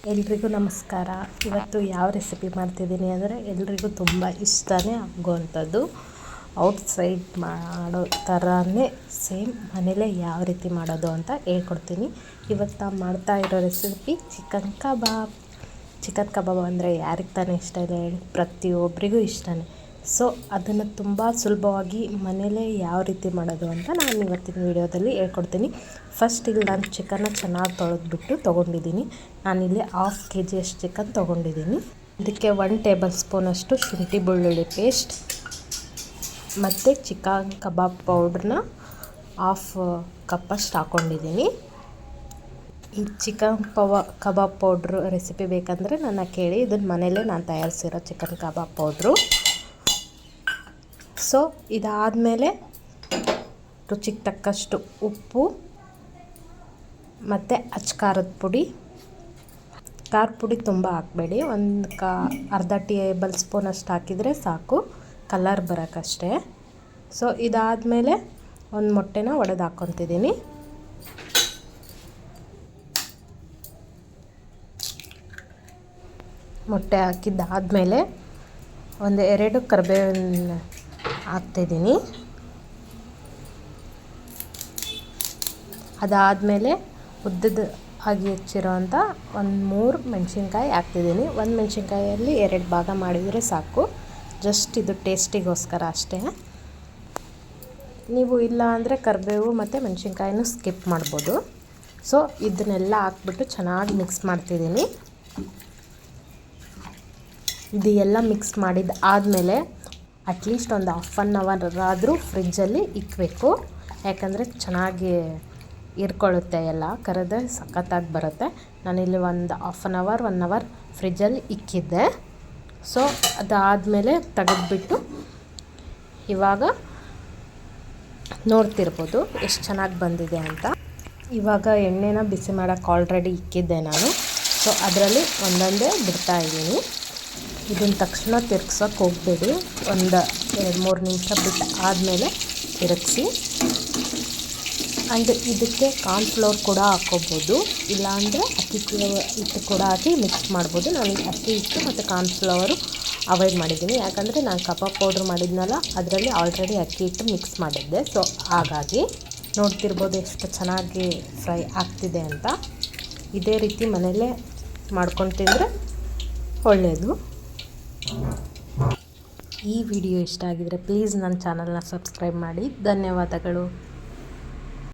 ಎಲ್ರಿಗೂ ನಮಸ್ಕಾರ. ಇವತ್ತು ಯಾವ ರೆಸಿಪಿ ಮಾಡ್ತಿದ್ದೀನಿ ಅಂದರೆ ಎಲ್ರಿಗೂ ತುಂಬ ಇಷ್ಟನೇ ಆಗುವಂಥದ್ದು. ಔಟ್ಸೈಡ್ ಮಾಡೋ ಥರನೇ ಸೇಮ್ ಮನೇಲೇ ಯಾವ ರೀತಿ ಮಾಡೋದು ಅಂತ ಹೇಳ್ಕೊಡ್ತೀನಿ. ಇವತ್ತು ನಾನು ಮಾಡ್ತಾ ಇರೋ ರೆಸಿಪಿ ಚಿಕನ್ ಕಬಾಬ್. ಚಿಕನ್ ಕಬಾಬ್ ಅಂದರೆ ಯಾರಿಗೆ ತಾನೇ ಇಷ್ಟ ಇಲ್ಲ ಹೇಳಿ, ಪ್ರತಿಯೊಬ್ಬರಿಗೂ ಇಷ್ಟನೇ. ಸೊ ಅದನ್ನು ತುಂಬ ಸುಲಭವಾಗಿ ಮನೇಲೇ ಯಾವ ರೀತಿ ಮಾಡೋದು ಅಂತ ನಾನು ಇವತ್ತಿನ ವಿಡಿಯೋದಲ್ಲಿ ಹೇಳ್ಕೊಡ್ತೀನಿ. ಫಸ್ಟ್ ಇಲ್ಲಿ ನಾನು ಚಿಕನ್ನ ಚೆನ್ನಾಗಿ ತೊಳೆದ್ಬಿಟ್ಟು ತೊಗೊಂಡಿದ್ದೀನಿ. ನಾನಿಲ್ಲಿ 1/2 kg ಅಷ್ಟು ಚಿಕನ್ ತೊಗೊಂಡಿದ್ದೀನಿ. ಇದಕ್ಕೆ 1 ಟೇಬಲ್ ಸ್ಪೂನಷ್ಟು ಶುಂಠಿ ಬೆಳ್ಳುಳ್ಳಿ ಪೇಸ್ಟ್ ಮತ್ತು ಚಿಕನ್ ಕಬಾಬ್ ಪೌಡ್ರನ್ನ 1/2 ಕಪ್ಪಷ್ಟು ಹಾಕ್ಕೊಂಡಿದ್ದೀನಿ. ಈ ಚಿಕನ್ ಕಬಾಬ್ ಪೌಡ್ರು ರೆಸಿಪಿ ಬೇಕಂದರೆ ನನ್ನ ಕೇಳಿ, ಇದನ್ನು ಮನೇಲೇ ನಾನು ತಯಾರಿಸಿರೋ ಚಿಕನ್ ಕಬಾಬ್ ಪೌಡ್ರು. ಸೊ ಇದಾದಮೇಲೆ ರುಚಿಗೆ ತಕ್ಕಷ್ಟು ಉಪ್ಪು ಮತ್ತು ಖಾರದ ಪುಡಿ. ಖಾರದ ಪುಡಿ ತುಂಬ ಹಾಕಬೇಡಿ, ಅರ್ಧ ಟೇಬಲ್ ಸ್ಪೂನಷ್ಟು ಹಾಕಿದರೆ ಸಾಕು, ಕಲರ್ ಬರೋಕ್ಕಷ್ಟೇ. ಸೊ ಇದಾದಮೇಲೆ ಒಂದು ಮೊಟ್ಟೆನ ಒಡೆದು ಹಾಕ್ಕೊತಿದ್ದೀನಿ. ಮೊಟ್ಟೆ ಹಾಕಿದ್ದಾದಮೇಲೆ ಒಂದು 2 ಕರಿಬೇವಿನ ಹಾಕ್ತಿದ್ದೀನಿ. ಅದಾದಮೇಲೆ ಉದ್ದದ ಆಗಿ ಹೆಚ್ಚಿರೋಂಥ ಒಂದು 3 ಮೆಣಸಿನ್ಕಾಯಿ ಹಾಕ್ತಿದ್ದೀನಿ. ಒಂದು ಮೆಣಸಿನ್ಕಾಯಲ್ಲಿ 2 ಭಾಗ ಮಾಡಿದರೆ ಸಾಕು, ಜಸ್ಟ್ ಇದು ಟೇಸ್ಟಿಗೋಸ್ಕರ ಅಷ್ಟೇ. ನೀವು ಇಲ್ಲ ಅಂದರೆ ಕರಿಬೇವು ಮತ್ತು ಮೆಣಸಿನ್ಕಾಯಿನೂ ಸ್ಕಿಪ್ ಮಾಡ್ಬೋದು. ಸೊ ಇದನ್ನೆಲ್ಲ ಹಾಕ್ಬಿಟ್ಟು ಚೆನ್ನಾಗಿ ಮಿಕ್ಸ್ ಮಾಡ್ತಿದ್ದೀನಿ. ಇದು ಎಲ್ಲ ಮಿಕ್ಸ್ ಮಾಡಿದ ಆದಮೇಲೆ ಅಟ್ಲೀಸ್ಟ್ ಒಂದು 1/2 hour ಆದರೂ ಫ್ರಿಜ್ಜಲ್ಲಿ ಇಕ್ಕಬೇಕು. ಯಾಕಂದರೆ ಚೆನ್ನಾಗಿ ಇರ್ಕೊಳ್ಳುತ್ತೆ, ಎಲ್ಲ ಕರೆದ್ರೆ ಸಖತ್ತಾಗಿ ಬರುತ್ತೆ. ನಾನಿಲ್ಲಿ ಒಂದು 1/2 hour ಫ್ರಿಜ್ಜಲ್ಲಿ ಇಕ್ಕಿದ್ದೆ. ಸೊ ಅದಾದಮೇಲೆ ತೆಗೆದ್ಬಿಟ್ಟು ಇವಾಗ ನೋಡ್ತಿರ್ಬೋದು ಎಷ್ಟು ಚೆನ್ನಾಗಿ ಬಂದಿದೆ ಅಂತ. ಇವಾಗ ಎಣ್ಣೆನ ಬಿಸಿ ಮಾಡೋಕ್ಕೆ ಆಲ್ರೆಡಿ ಇಕ್ಕಿದ್ದೆ ನಾನು. ಸೊ ಅದರಲ್ಲಿ ಒಂದೊಂದೇ ಬಿಡ್ತಾಯಿದ್ದೀನಿ. ಇದನ್ನು ತಕ್ಷಣ ತಿರ್ಗ್ಸೋಕ್ಕೆ ಹೋಗಬೇಡಿ, ಒಂದು 2-3 ನಿಮಿಷ ಬಿಟ್ಟು ಆದಮೇಲೆ ತಿರುಗಿಸಿ. ಆ್ಯಂಡ್ ಇದಕ್ಕೆ ಕಾರ್ನ್ಫ್ಲೋರ್ ಕೂಡ ಹಾಕ್ಕೋಬೋದು, ಇಲ್ಲಾಂದರೆ ಅಕ್ಕಿ ಹಿಟ್ಟು ಕೂಡ ಹಾಕಿ ಮಿಕ್ಸ್ ಮಾಡ್ಬೋದು. ನಾನು ಅಕ್ಕಿ ಹಿಟ್ಟು ಮತ್ತು ಕಾರ್ನ್ಫ್ಲವರು ಅವಾಯ್ಡ್ ಮಾಡಿದ್ದೀನಿ, ಯಾಕಂದರೆ ನಾನು ಕಬಾಬ್ ಪೌಡ್ರ್ ಮಾಡಿದ್ನಲ್ಲ ಅದರಲ್ಲಿ ಆಲ್ರೆಡಿ ಅಕ್ಕಿ ಹಿಟ್ಟು ಮಿಕ್ಸ್ ಮಾಡಿದ್ದೆ. ಸೊ ಹಾಗಾಗಿ ನೋಡ್ತಿರ್ಬೋದು ಎಷ್ಟು ಚೆನ್ನಾಗಿ ಫ್ರೈ ಆಗ್ತಿದೆ ಅಂತ. ಇದೇ ರೀತಿ ಮನೆಯಲ್ಲೇ ಮಾಡ್ಕೊಂಡು ತಿಂದರೆ ಒಳ್ಳೆಯದು. ಈ ವಿಡಿಯೋ ಇಷ್ಟ ಆಗಿದರೆ ಪ್ಲೀಸ್ ನನ್ನ ಚಾನಲ್ನ ಸಬ್ಸ್ಕ್ರೈಬ್ ಮಾಡಿ. ಧನ್ಯವಾದಗಳು.